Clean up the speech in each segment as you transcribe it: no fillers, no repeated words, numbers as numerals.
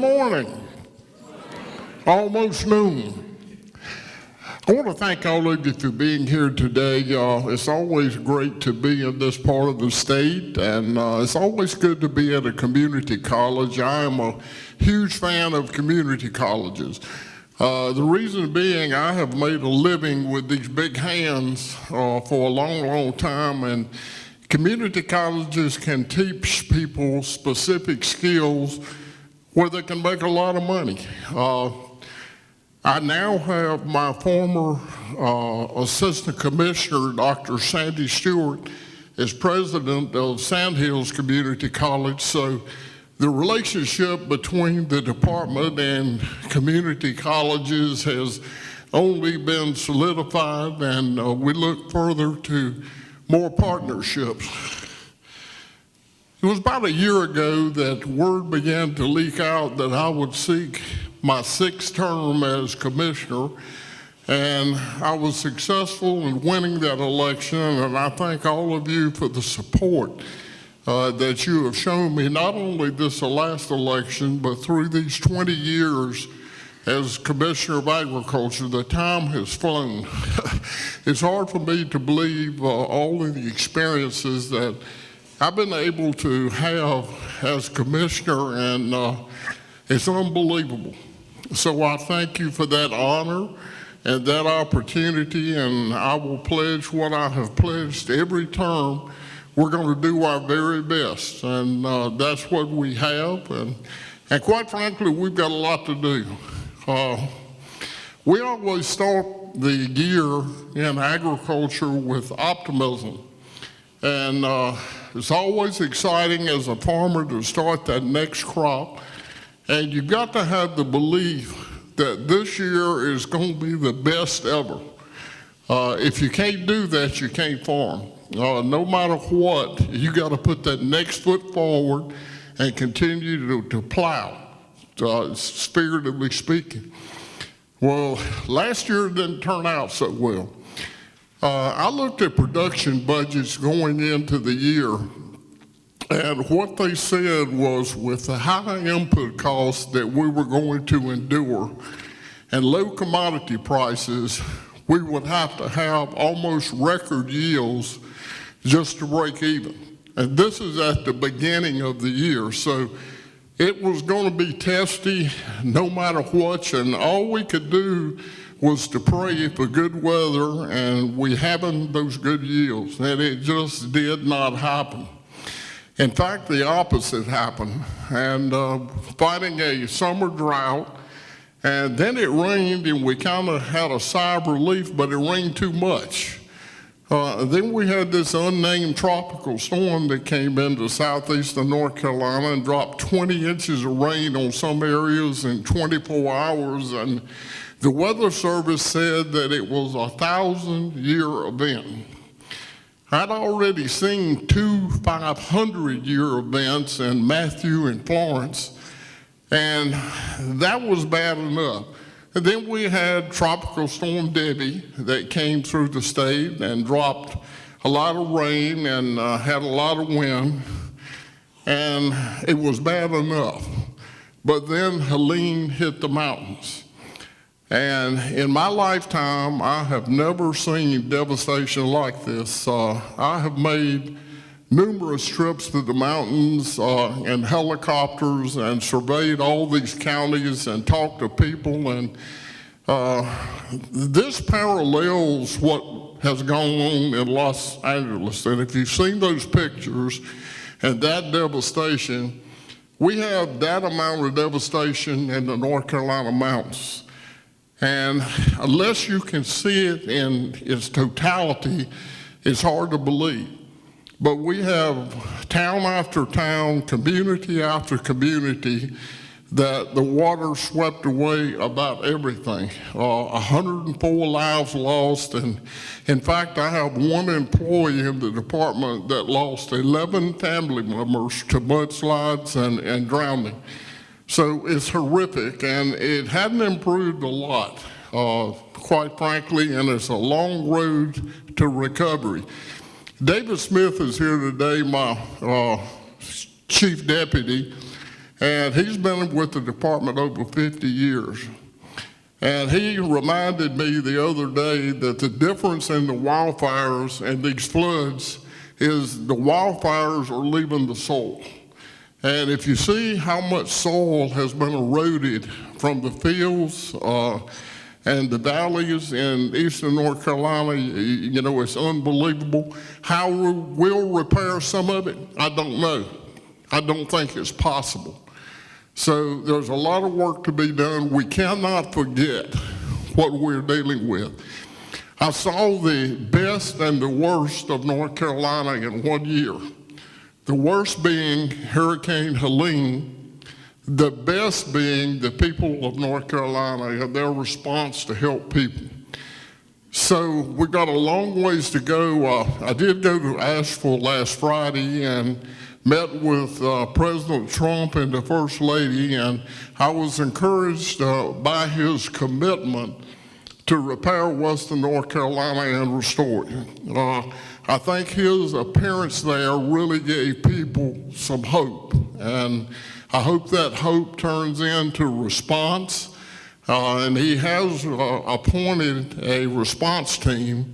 morning. Almost noon. I want to thank all of you for being here today. It's always great to be in this part of the state, and it's always good to be at a community college. I am a huge fan of community colleges. The reason being, I have made a living with these big hands for a long, long time, and community colleges can teach people specific skills where they can make a lot of money. I now have my former assistant commissioner, Dr. Sandy Stewart, as president of Sandhills Community College. So the relationship between the department and community colleges has only been solidified, and we look further to more partnerships. It was about a year ago that word began to leak out that I would seek my 6th term as commissioner, and I was successful in winning that election, and I thank all of you for the support that you have shown me, not only this last election, but through these 20 years as Commissioner of Agriculture. The time has flown. It's hard for me to believe all of the experiences that I've been able to have as commissioner, and it's unbelievable. So I thank you for that honor and that opportunity, and I will pledge what I have pledged every term. We're going to do our very best, and that's what we have, and quite frankly, we've got a lot to do. We always start the year in agriculture with optimism, and it's always exciting as a farmer to start that next crop. And you've got to have the belief that this year is going to be the best ever. If you can't do that, you can't farm. No matter what, you got to put that next foot forward and continue to plow, figuratively speaking. Well, last year didn't turn out so well. I looked at production budgets going into the year, and what they said was, with the high input costs that we were going to endure and low commodity prices, we would have to have almost record yields just to break even. And this is at the beginning of the year, so it was going to be testy no matter what, and all we could do was to pray for good weather, and we having those good yields, and it just did not happen. In fact, the opposite happened, and fighting a summer drought, and then it rained, and we kind of had a sigh of relief, but it rained too much. Then we had this unnamed tropical storm that came into southeastern North Carolina and dropped 20 inches of rain on some areas in 24 hours, and the Weather Service said that it was a 1,000-year event. I'd already seen 2 500-year events in Matthew and Florence, and that was bad enough. And then we had Tropical Storm Debbie that came through the state and dropped a lot of rain and had a lot of wind, and it was bad enough. But then Helene hit the mountains. And in my lifetime, I have never seen devastation like this. I have made numerous trips to the mountains in helicopters and surveyed all these counties and talked to people, and this parallels what has gone on in Los Angeles. And if you've seen those pictures and that devastation, we have that amount of devastation in the North Carolina mountains. And unless you can see it in its totality, it's hard to believe. But we have town after town, community after community, that the water swept away about everything. 104 lives lost, and in fact, I have one employee in the department that lost 11 family members to mudslides and drowning. So it's horrific, and it hadn't improved a lot, quite frankly, and it's a long road to recovery. David Smith is here today, my chief deputy, and he's been with the department over 50 years. And he reminded me the other day that the difference in the wildfires and these floods is the wildfires are leaving the soil. And if you see how much soil has been eroded from the fields and the valleys in eastern North Carolina, you know, it's unbelievable. How we'll repair some of it, I don't know. I don't think it's possible. So there's a lot of work to be done. We cannot forget what we're dealing with. I saw the best and the worst of North Carolina in 1 year. The worst being Hurricane Helene, the best being the people of North Carolina and their response to help people. So we've got a long ways to go. I did go to Asheville last Friday and met with President Trump and the First Lady, and I was encouraged by his commitment to repair Western North Carolina and restore it. I think his appearance there really gave people some hope, and I hope that hope turns into response. And he has appointed a response team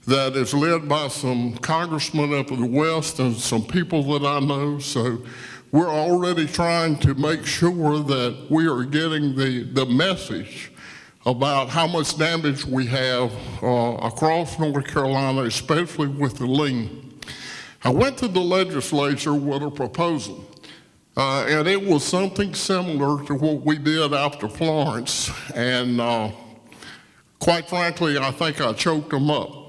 that is led by some congressmen up in the West and some people that I know. So we're already trying to make sure that we are getting the message about how much damage we have across North Carolina, especially with the lean. I went to the legislature with a proposal, and it was something similar to what we did after Florence, and quite frankly, I think I choked them up.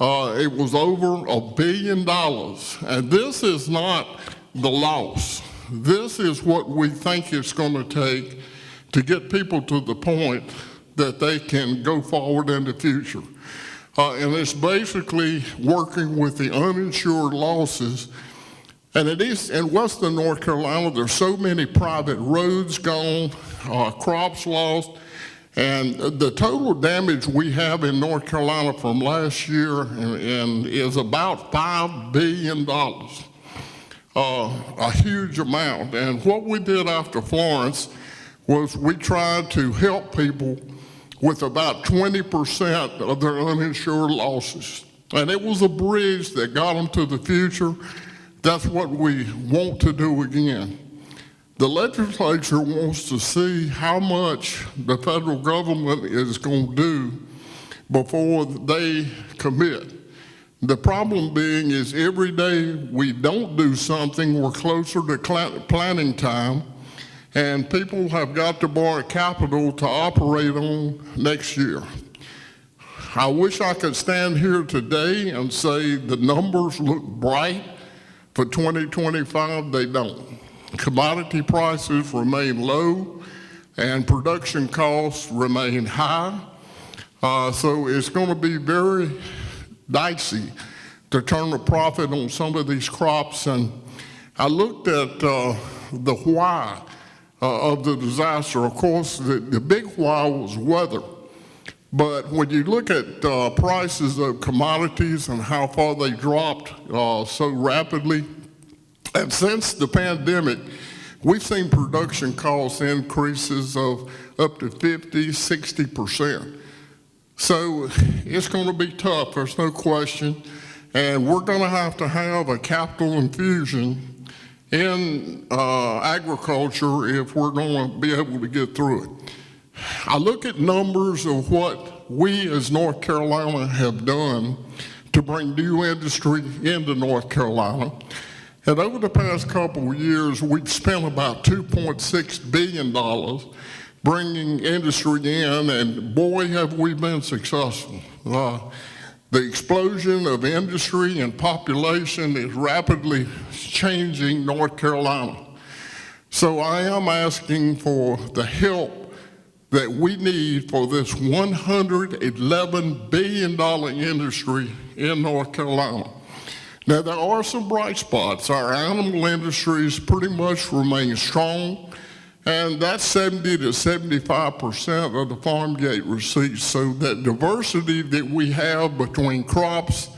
It was over $1 billion, and this is not the loss. This is what we think it's going to take to get people to the point that they can go forward in the future. And it's basically working with the uninsured losses. And it is in Western North Carolina, there's so many private roads gone, crops lost, and the total damage we have in North Carolina from last year and is about $5 billion, a huge amount. And what we did after Florence was we tried to help people with about 20% of their uninsured losses. And it was a bridge that got them to the future. That's what we want to do again. The legislature wants to see how much the federal government is going to do before they commit. The problem being is every day we don't do something, we're closer to planning time, and people have got to borrow capital to operate on next year. I wish I could stand here today and say the numbers look bright for 2025. They don't. Commodity prices remain low and production costs remain high. So it's going to be very dicey to turn a profit on some of these crops. And I looked at the why of the disaster. Of course, the big why was weather. But when you look at prices of commodities and how far they dropped so rapidly, and since the pandemic, we've seen production cost increases of up to 50, 60%. So it's going to be tough, there's no question. And we're going to have a capital infusion in agriculture if we're going to be able to get through it. I look at numbers of what we as North Carolina have done to bring new industry into North Carolina. And over the past couple of years, we've spent about $2.6 billion bringing industry in, and boy, have we been successful. The explosion of industry and population is rapidly changing North Carolina. So I am asking for the help that we need for this $111 billion industry in North Carolina. Now, there are some bright spots. Our animal industries pretty much remain strong, and that's 70 to 75% of the farm gate receipts. So that diversity that we have between crops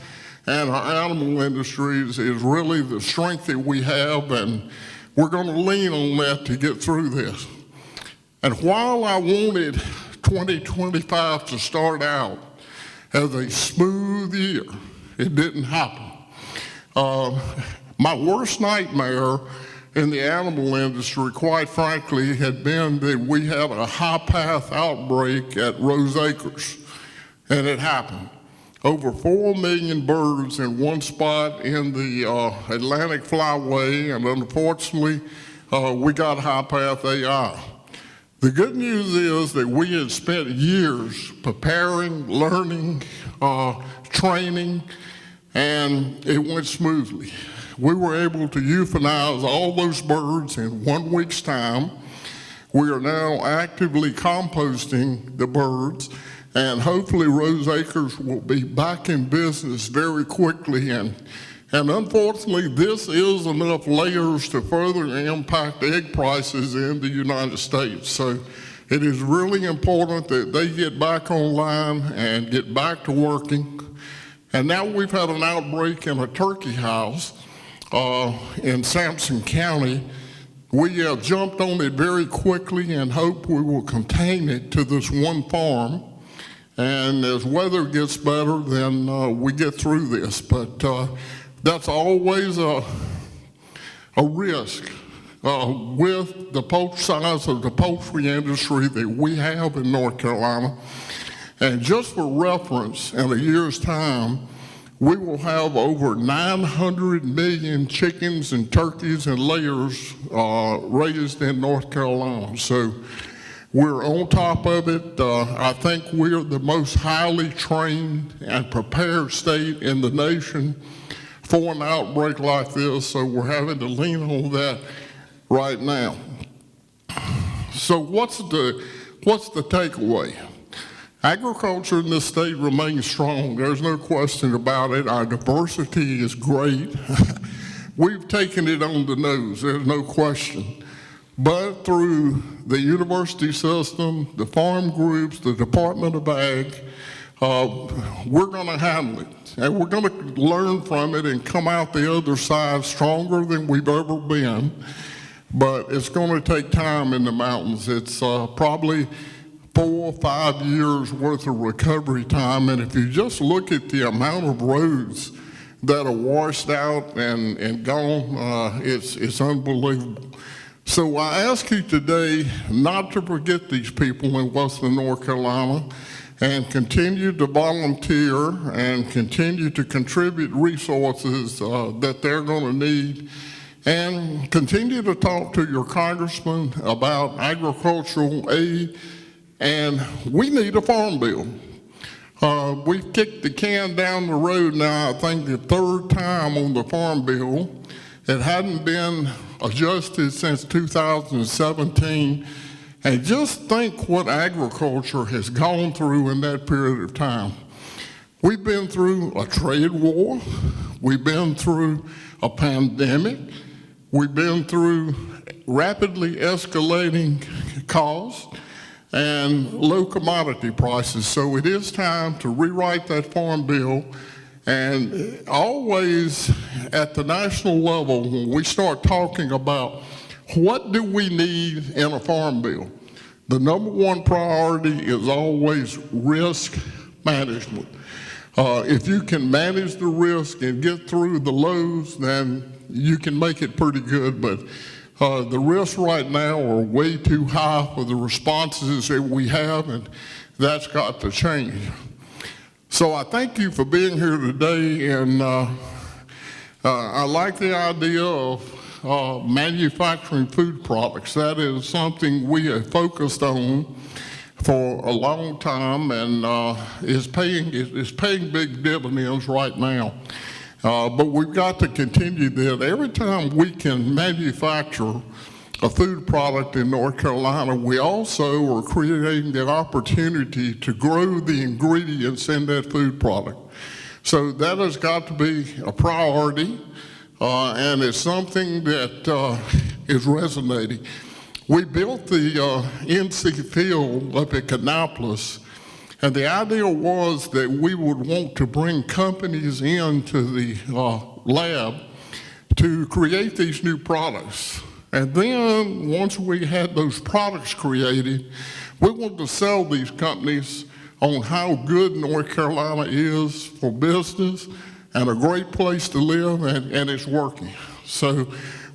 and our animal industries is really the strength that we have, and we're going to lean on that to get through this. And while I wanted 2025 to start out as a smooth year, it didn't happen. My worst nightmare in the animal industry, quite frankly, had been that we had a high-path outbreak at Rose Acres, and it happened. Over 4 million birds in one spot in the Atlantic Flyway, and unfortunately, we got high-path AI. The good news is that we had spent years preparing, learning, training, and it went smoothly. We were able to euthanize all those birds in 1 week's time. We are now actively composting the birds, and hopefully Rose Acres will be back in business very quickly. And unfortunately, this is enough layers to further impact egg prices in the United States. So it is really important that they get back online and get back to working. And now we've had an outbreak in a turkey house in Sampson County. We jumped on it very quickly and hope we will contain it to this one farm. And as weather gets better, then we get through this. But that's always a risk with the size of the poultry industry that we have in North Carolina. And just for reference, in a year's time, we will have over 900 million chickens and turkeys and layers raised in North Carolina. So we're on top of it. I think we're the most highly trained and prepared state in the nation for an outbreak like this, so we're having to lean on that right now. So what's the takeaway? Agriculture in this state remains strong. There's no question about it. Our diversity is great. We've taken it on the nose, there's no question. But through the university system, the farm groups, the Department of Ag, we're going to handle it. And we're going to learn from it and come out the other side stronger than we've ever been. But it's going to take time in the mountains. It's probably 4 or 5 years worth of recovery time. And if you just look at the amount of roads that are washed out and gone, it's unbelievable. So I ask you today not to forget these people in Western North Carolina and continue to volunteer and continue to contribute resources that they're going to need, and continue to talk to your congressman about agricultural aid. And we need a farm bill. We've kicked the can down the road now, I think the 3rd time on the farm bill. It hadn't been adjusted since 2017. And just think what agriculture has gone through in that period of time. We've been through a trade war. We've been through a pandemic. We've been through rapidly escalating costs and low commodity prices. So it is time to rewrite that farm bill. And always at the national level, when we start talking about what do we need in a farm bill, the number one priority is always risk management. If you can manage the risk and get through the lows, then you can make it pretty good. But the risks right now are way too high for the responses that we have, and that's got to change. So I thank you for being here today, and I like the idea of manufacturing food products. That is something we have focused on for a long time, and is paying big dividends right now. But we've got to continue that. Every time we can manufacture a food product in North Carolina, we also are creating the opportunity to grow the ingredients in that food product. So that has got to be a priority, and it's something that is resonating. We built the NC field up at Kannapolis, and the idea was that we would want to bring companies into the lab to create these new products. And then once we had those products created, we wanted to sell these companies on how good North Carolina is for business and a great place to live, and it's working. So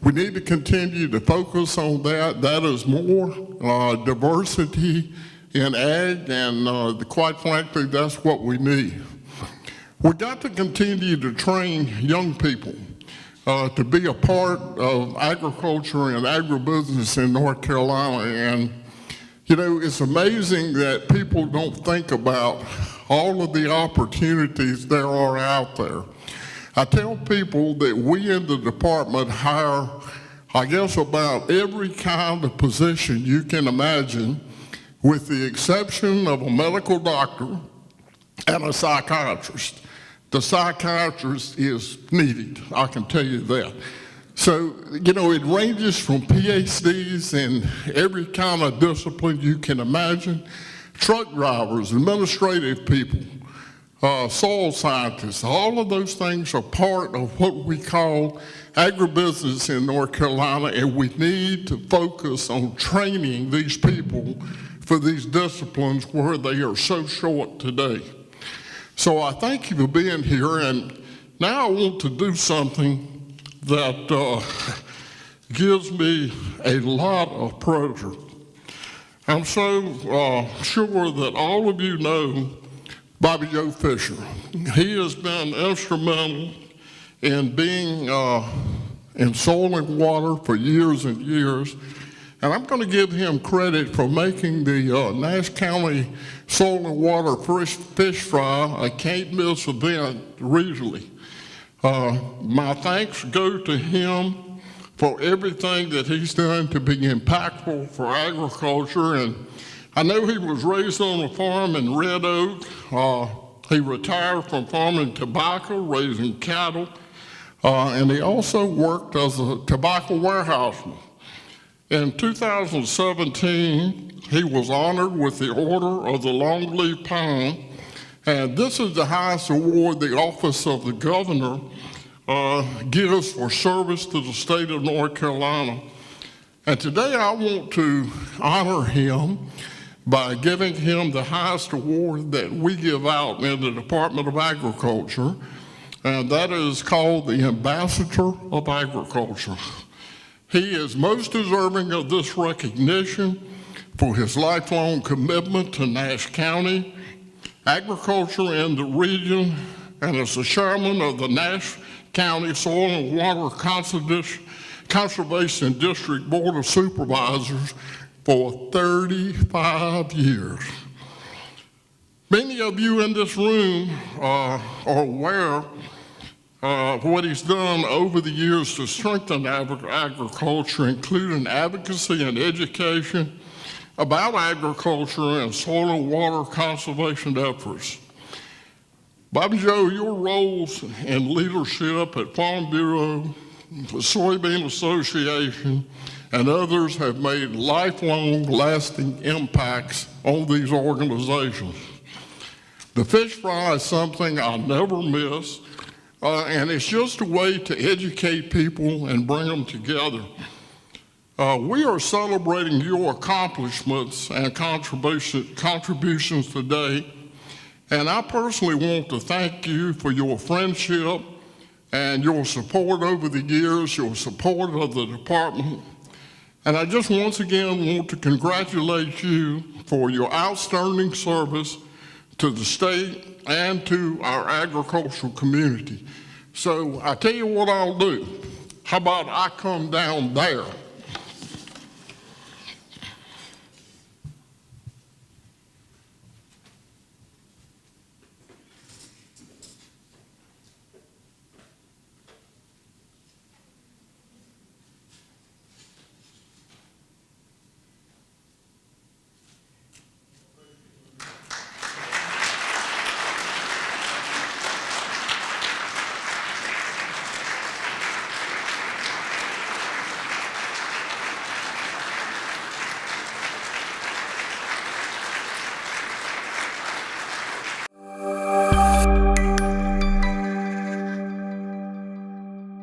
we need to continue to focus on that. That is more diversity in ag, and quite frankly, that's what we need. We got to continue to train young people to be a part of agriculture and agribusiness in North Carolina. And you know, it's amazing that people don't think about all of the opportunities there are out there. I tell people that we in the department hire, I guess, about every kind of position you can imagine, with the exception of a medical doctor and a psychiatrist. The psychiatrist is needed, I can tell you that. So, you know, it ranges from PhDs in every kind of discipline you can imagine, truck drivers, administrative people, soil scientists. All of those things are part of what we call agribusiness in North Carolina, and we need to focus on training these people for these disciplines where they are so short today. So I thank you for being here, and now I want to do something that gives me a lot of pleasure. I'm so sure that all of you know Bobby Joe Fisher. He has been instrumental in being in soil and water for years and years. And I'm going to give him credit for making the Nash County Soil and Water Fish Fry a can't-miss event regionally. My thanks go to him for everything that he's done to be impactful for agriculture. And I know he was raised on a farm in Red Oak. He retired from farming tobacco, raising cattle, and he also worked as a tobacco warehouseman. In 2017, he was honored with the Order of the Longleaf Pine, and this is the highest award the Office of the Governor gives for service to the state of North Carolina. And today I want to honor him by giving him the highest award that we give out in the Department of Agriculture, and that is called the Ambassador of Agriculture. He is most deserving of this recognition for his lifelong commitment to Nash County, agriculture in the region, and as the chairman of the Nash County Soil and Water Conservation District Board of Supervisors for 35 years. Many of you in this room are aware of what he's done over the years to strengthen agriculture, including advocacy and education about agriculture and soil and water conservation efforts. Bobby Joe, your roles in leadership at Farm Bureau, the Soybean Association, and others have made lifelong, lasting impacts on these organizations. The fish fry is something I never miss, and it's just a way to educate people and bring them together. We are celebrating your accomplishments and contributions today, and I personally want to thank you for your friendship and your support over the years, your support of the department. And I just once again want to congratulate you for your outstanding service to the state and to our agricultural community. So I tell you what I'll do. How about I come down there